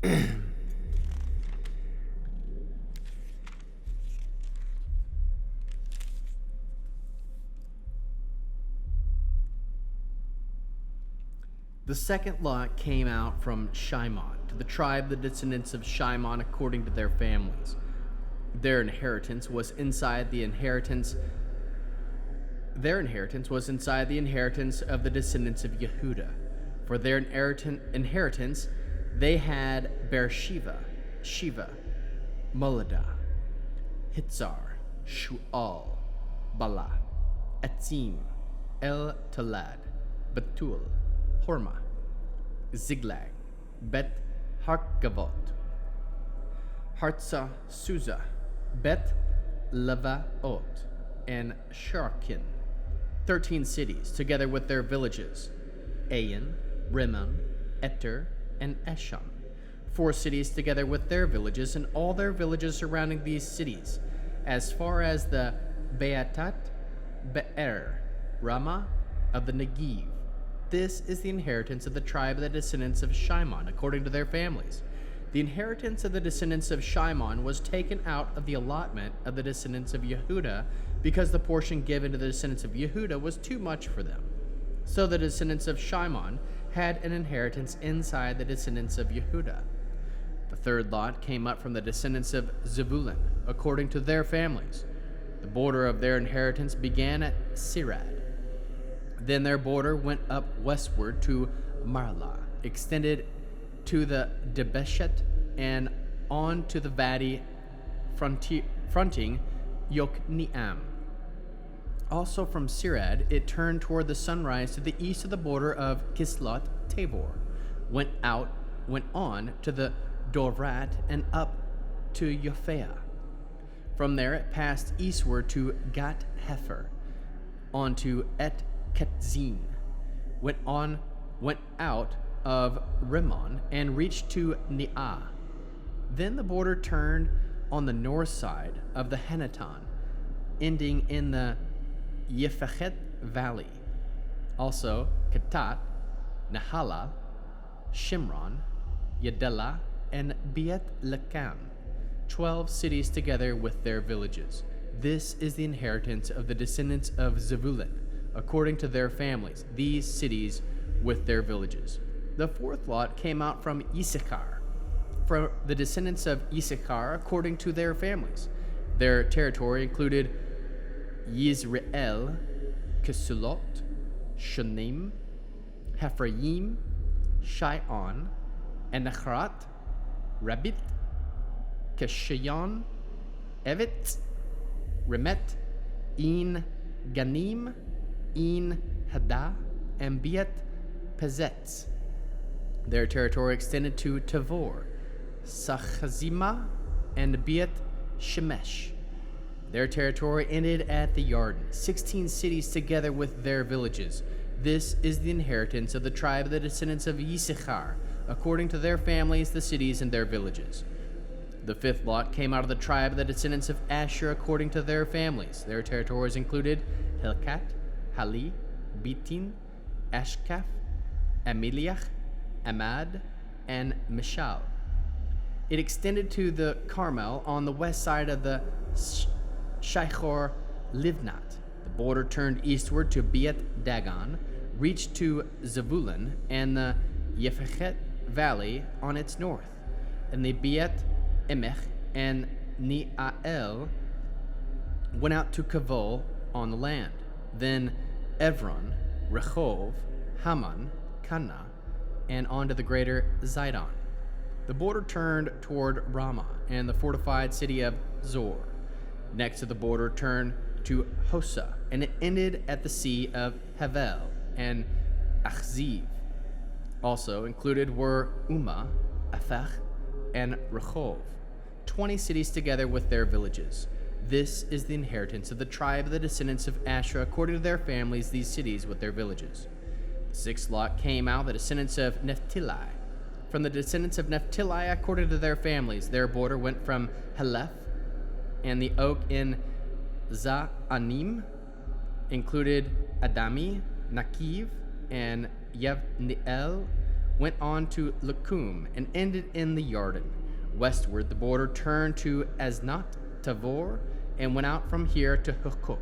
The second lot came out from Shimon, to the tribe, the descendants of Shimon according to their families. Their inheritance was inside the inheritance of the descendants of Yehuda. For their inheritance, they had Beersheba, Shiva, Moladah, Hitzar, Shual, Bala, Etzim, El Talad, Betul, Horma, Ziglag, Bet Harkavot, Hartza Susa, Bet Levaot, and Sharkin, 13 cities, together with their villages, Ayin, Rimmon, Eter, and Eshon, 4 cities together with their villages, and all their villages surrounding these cities, as far as the Beatat, Be'er, Ramah of the Negev. This is the inheritance of the tribe of the descendants of Shimon, according to their families. The inheritance of the descendants of Shimon was taken out of the allotment of the descendants of Yehuda, because the portion given to the descendants of Yehuda was too much for them. So the descendants of Shimon had an inheritance inside the descendants of Yehuda. The third lot came up from the descendants of Zebulun, according to their families. The border of their inheritance began at Sirad. Then their border went up westward to Marlah, extended to the Debeshet, and on to the valley fronting Yokneam. Also from Sirad, it turned toward the sunrise to the east of the border of Kislot Tabor, went on to the Dorat, and up to Yophea. From there it passed eastward to Gat Hefer, on to Et Ketzin, went out of Rimmon, and reached to Neah. Then the border turned on the north side of the Henatan, ending in the Yefechet Valley. Also Ketat, Nahala, Shimron, Yedela, and Beet Lekam, 12 cities together with their villages. This is the inheritance of the descendants of Zebulun, according to their families, these cities with their villages. The fourth lot came out from Issachar, from the descendants of Issachar according to their families. Their territory included Yisrael, Kesulot, Shunem, Hephraim, Shion, Enachrat, Rabit, Keshayon, Evet, Remet, En Ganim, En Haddah, and Beet Pezetz. Their territory extended to Tavor, Sachazima, and Beet Shemesh. Their territory ended at the Yarden, 16 cities together with their villages. This is the inheritance of the tribe of the descendants of Yisachar, according to their families, the cities and their villages. The fifth lot came out of the tribe of the descendants of Asher, according to their families. Their territories included Helkat, Hali, Bitin, Ashkaf, Ameliach, Amad, and Mishal. It extended to the Carmel on the west side of the Shichor Livnat. The border turned eastward to Beet Dagon, reached to Zebulun and the Yefechet Valley on its north, and the Beet Emech and Neael went out to Kavol on the land. Then Evron, Rehov, Haman, Kana, and on to the greater Zidon. The border turned toward Ramah and the fortified city of Zor. Next to the border turned to Hosa, and it ended at the sea of Havel and Achziv. Also included were Umah, Aphach, and Rehov, 20 cities together with their villages. This is the inheritance of the tribe of the descendants of Asher, according to their families, these cities with their villages. The sixth lot came out, the descendants of Naphtali. From the descendants of Naphtali, according to their families, their border went from Heleph, and the oak in Za'anim included Adami, Nakiv, and Yevneel, went on to Lakum and ended in the Yarden. Westward, the border turned to Aznat Tavor and went out from here to Hukok,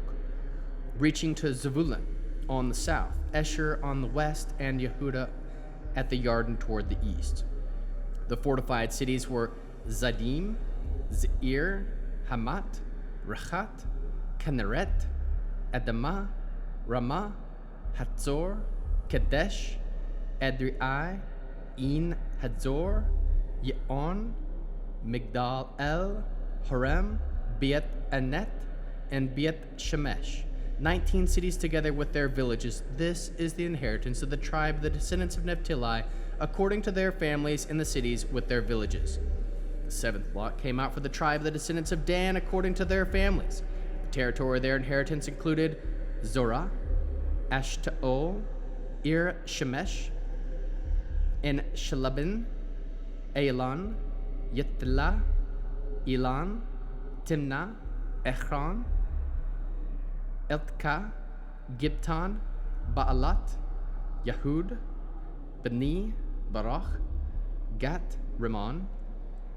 reaching to Zebulun on the south, Esher on the west, and Yehuda at the Yarden toward the east. The fortified cities were Zadim, Zeir, Hamat, Rechat, Kinneret, Adamah, Ramah, Hatzor, Kadesh, Edrei, En Hadzor, Yeon, Migdal El, Horem, Beit Anet, and Beit Shemesh, 19 cities together with their villages. This is the inheritance of the tribe of the descendants of Naphtali, according to their families in the cities with their villages. The seventh lot came out for the tribe of the descendants of Dan, according to their families. The territory of their inheritance included Zorah, Ashtaol, Ir Shemesh, and Shalabin, Elon, Yitla, Elan, Timnah, Ekron, Eltka, Gibton, Baalat, Yahud, Beni, Barach, Gat, Rimmon,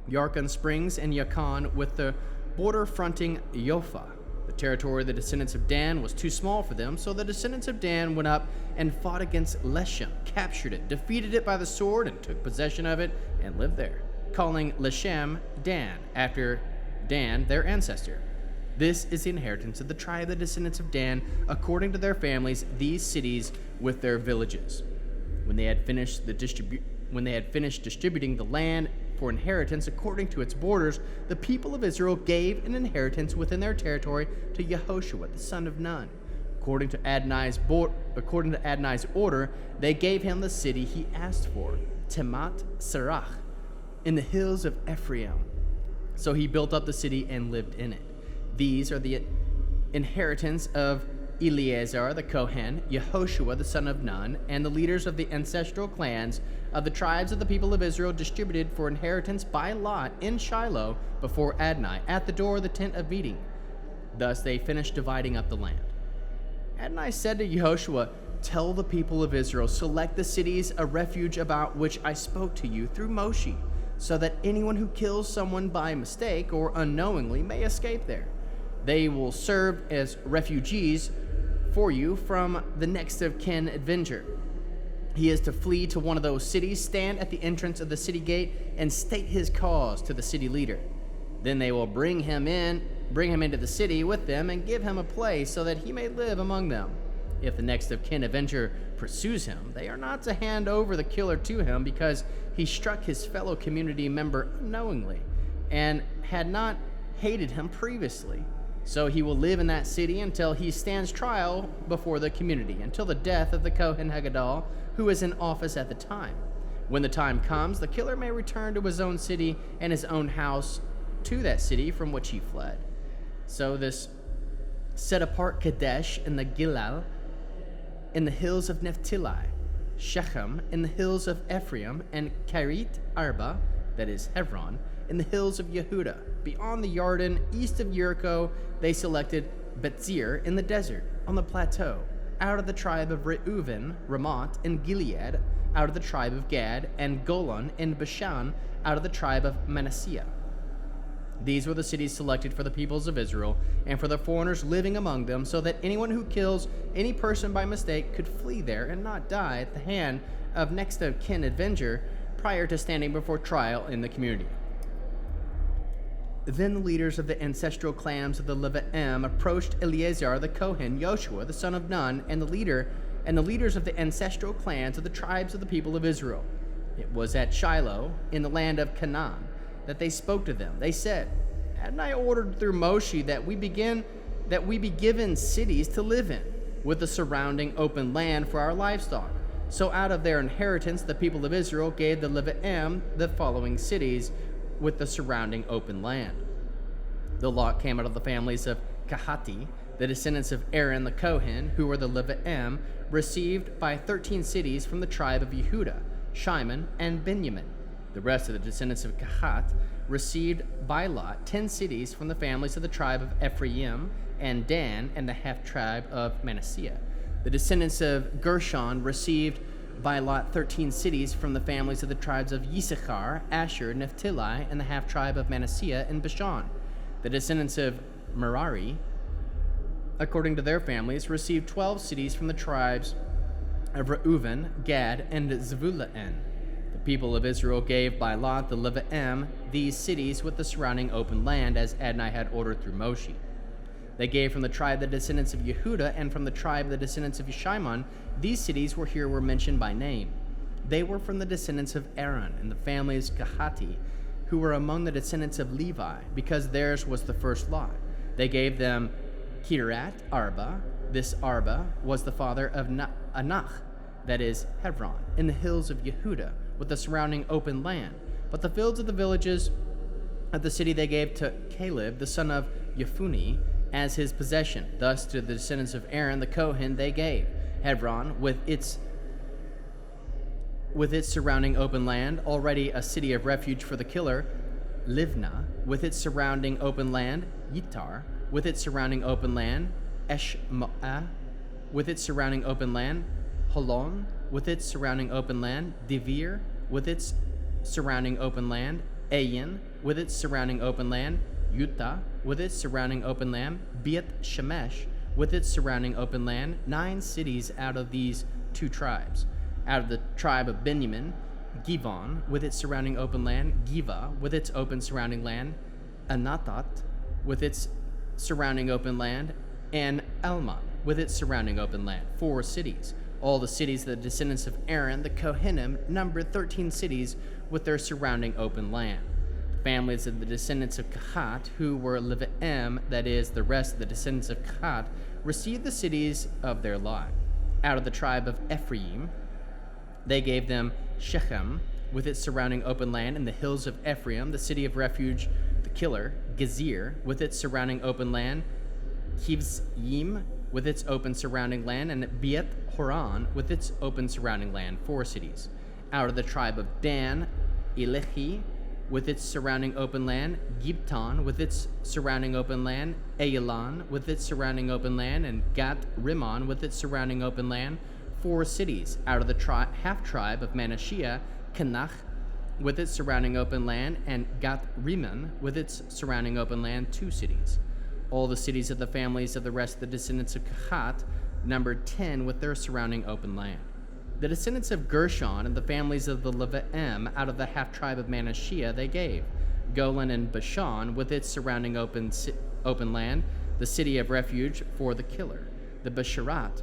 Yarkon Springs, and Yakan, with the border fronting Yophah. The territory of the descendants of Dan was too small for them, so the descendants of Dan went up and fought against Leshem, captured it, defeated it by the sword, and took possession of it, and lived there, calling Leshem Dan, after Dan, their ancestor. This is the inheritance of the tribe of the descendants of Dan, according to their families, these cities with their villages. When they had finished distributing the land for inheritance according to its borders, the people of Israel gave an inheritance within their territory to Yehoshua, the son of Nun. According to Adonai's order, they gave him the city he asked for, Temat Serach, in the hills of Ephraim. So he built up the city and lived in it. These are the inheritance of Eleazar the Kohen, Yehoshua the son of Nun, and the leaders of the ancestral clans of the tribes of the people of Israel, distributed for inheritance by lot in Shiloh before Adonai, at the door of the tent of meeting. Thus they finished dividing up the land. Adonai said to Yehoshua, "Tell the people of Israel, select the cities a refuge about which I spoke to you through Moshe, so that anyone who kills someone by mistake or unknowingly may escape there. They will serve as refugees for you from the next of kin avenger. He is to flee to one of those cities, stand at the entrance of the city gate, and state his cause to the city leader. Then they will bring him into the city with them, and give him a place so that he may live among them. If the next of kin avenger pursues him, they are not to hand over the killer to him, because he struck his fellow community member unknowingly and had not hated him previously. So he will live in that city until he stands trial before the community, until the death of the Kohen Hagadol, who is in office at the time. When the time comes, the killer may return to his own city and his own house, to that city from which he fled." So this set apart Kadesh in the Gilal, in the hills of Naphtali, Shechem in the hills of Ephraim, and Kiryat Arba, that is Hebron, in the hills of Yehuda. Beyond the Yarden, east of Jericho, they selected Betzir in the desert, on the plateau, out of the tribe of Reuven, Ramoth, and Gilead, out of the tribe of Gad, and Golan and Bashan, out of the tribe of Manasseh. These were the cities selected for the peoples of Israel, and for the foreigners living among them, so that anyone who kills any person by mistake could flee there and not die at the hand of next of kin avenger prior to standing before trial in the community. Then the leaders of the ancestral clans of the Levi'im approached Eleazar the Kohen, Joshua the son of Nun, and the leaders of the ancestral clans of the tribes of the people of Israel. It was at Shiloh, in the land of Canaan, that they spoke to them. They said, "Adonai ordered through Moshe that we be given cities to live in, with the surrounding open land for our livestock. So out of their inheritance, the people of Israel gave the Levi'im the following cities, with the surrounding open land. The lot came out of the families of Kahati, the descendants of Aaron the Kohen, who were the Levi'im, received by 13 cities from the tribe of Yehuda, Shimon, and Benjamin. The rest of the descendants of Kahat received by lot 10 cities from the families of the tribe of Ephraim and Dan and the half-tribe of Manasseh. The descendants of Gershon received by lot 13 cities from the families of the tribes of Yisachar, Asher, Naphtali, and the half-tribe of Manasseh and Bashan. The descendants of Merari, according to their families, received 12 cities from the tribes of Reuven, Gad, and Zebulun. The people of Israel gave by lot the Levaim these cities with the surrounding open land, as Adonai had ordered through Moshe. They gave from the tribe the descendants of Yehuda, and from the tribe the descendants of Shimon. These cities were mentioned by name. They were from the descendants of Aaron and the families Kahati, who were among the descendants of Levi, because theirs was the first lot. They gave them Kiryat Arba. This Arba was the father of Anach, that is, Hebron, in the hills of Yehuda, with the surrounding open land. But the fields of the villages of the city they gave to Caleb, the son of Yephune, as his possession. Thus to the descendants of Aaron the Kohen they gave Hebron with its surrounding open land, already a city of refuge for the killer, Livna with its surrounding open land, Yitar with its surrounding open land, Eshma'ah with its surrounding open land, Holon with its surrounding open land, Devir with its surrounding open land, Ayin with its surrounding open land, Yuta with its surrounding open land, Beit Shemesh with its surrounding open land, 9 cities out of these 2 tribes. Out of the tribe of Benjamin, Givon with its surrounding open land, Giva with its open surrounding land, Anatot with its surrounding open land, and Almon with its surrounding open land, 4 cities. All the cities of the descendants of Aaron, the Kohanim, numbered 13 cities with their surrounding open land. Families of the descendants of Kahat, who were Levaim, that is, the rest of the descendants of Kahat, received the cities of their lot. Out of the tribe of Ephraim, they gave them Shechem, with its surrounding open land, and the hills of Ephraim, the city of refuge, the killer, Gezer, with its surrounding open land, Kivzim, with its open surrounding land, and Beit Horon, with its open surrounding land, 4 cities. Out of the tribe of Dan, Elechi, with its surrounding open land, Gibton with its surrounding open land, Ayalon with its surrounding open land, and Gat Rimmon with its surrounding open land, 4 cities. Out of the half-tribe of Manasseh, Kenach with its surrounding open land, and Gat Rimmon with its surrounding open land, 2 cities. All the cities of the families of the rest of the descendants of Kahat numbered 10 with their surrounding open land. The descendants of Gershon and the families of the Levaim out of the half-tribe of Manasseh they gave Golan and Bashan with its surrounding open land, the city of refuge for the killer, the Basharat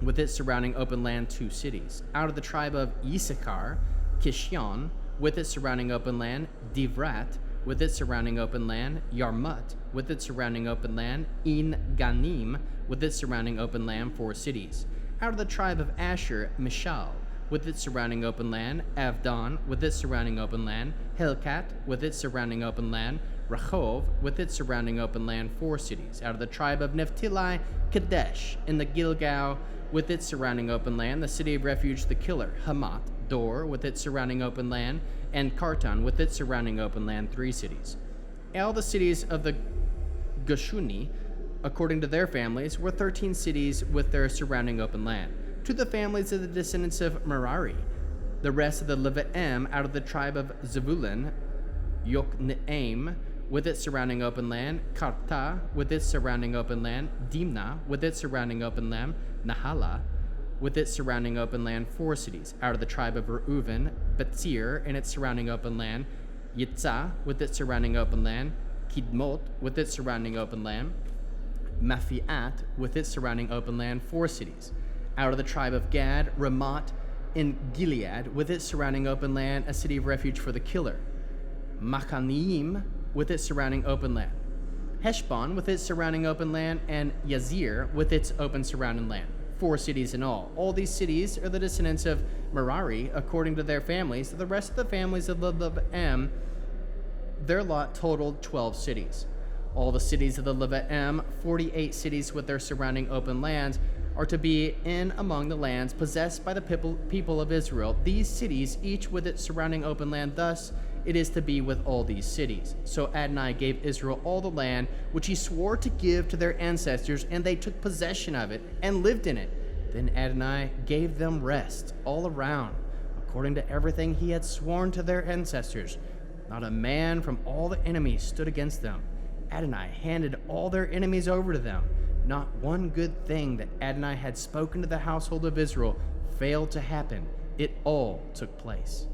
with its surrounding open land, 2 cities. Out of the tribe of Issachar, Kishion with its surrounding open land, Divrat with its surrounding open land, Yarmut with its surrounding open land, En Ganim with its surrounding open land, 4 cities. Out of the tribe of Asher, Mishal with its surrounding open land, Avdon with its surrounding open land, Helkat with its surrounding open land, Rehov with its surrounding open land, 4 cities. Out of the tribe of Naphtali, Kadesh in the Gilgal with its surrounding open land, the city of refuge, the killer, Hamat, Dor with its surrounding open land, and Kartan with its surrounding open land, 3 cities. All the cities of the Geshuni, according to their families, were 13 cities with their surrounding open land. To the families of the descendants of Merari, the rest of the Levaim out of the tribe of Zebulun, Yokneam with its surrounding open land, Karta with its surrounding open land, Dimna with its surrounding open land, Nahala with its surrounding open land, 4 cities. Out of the tribe of Reuven, Betzir and its surrounding open land, Yitzah with its surrounding open land, Kidmot with its surrounding open land, Mafiat with its surrounding open land, 4 cities. Out of the tribe of Gad, Ramat in Gilead with its surrounding open land, a city of refuge for the killer, Machanaim with its surrounding open land, Heshbon with its surrounding open land, and Yazir with its open surrounding land, 4 cities in all. All these cities are the descendants of Merari according to their families. The rest of the families of the Levaim, their lot totaled 12 cities. All the cities of the Levaim, 48 cities with their surrounding open lands, are to be in among the lands possessed by the people of Israel. These cities, each with its surrounding open land, thus it is to be with all these cities. So Adonai gave Israel all the land which he swore to give to their ancestors, and they took possession of it and lived in it. Then Adonai gave them rest all around, according to everything he had sworn to their ancestors. Not a man from all the enemies stood against them. Adonai handed all their enemies over to them. Not one good thing that Adonai had spoken to the household of Israel failed to happen. It all took place.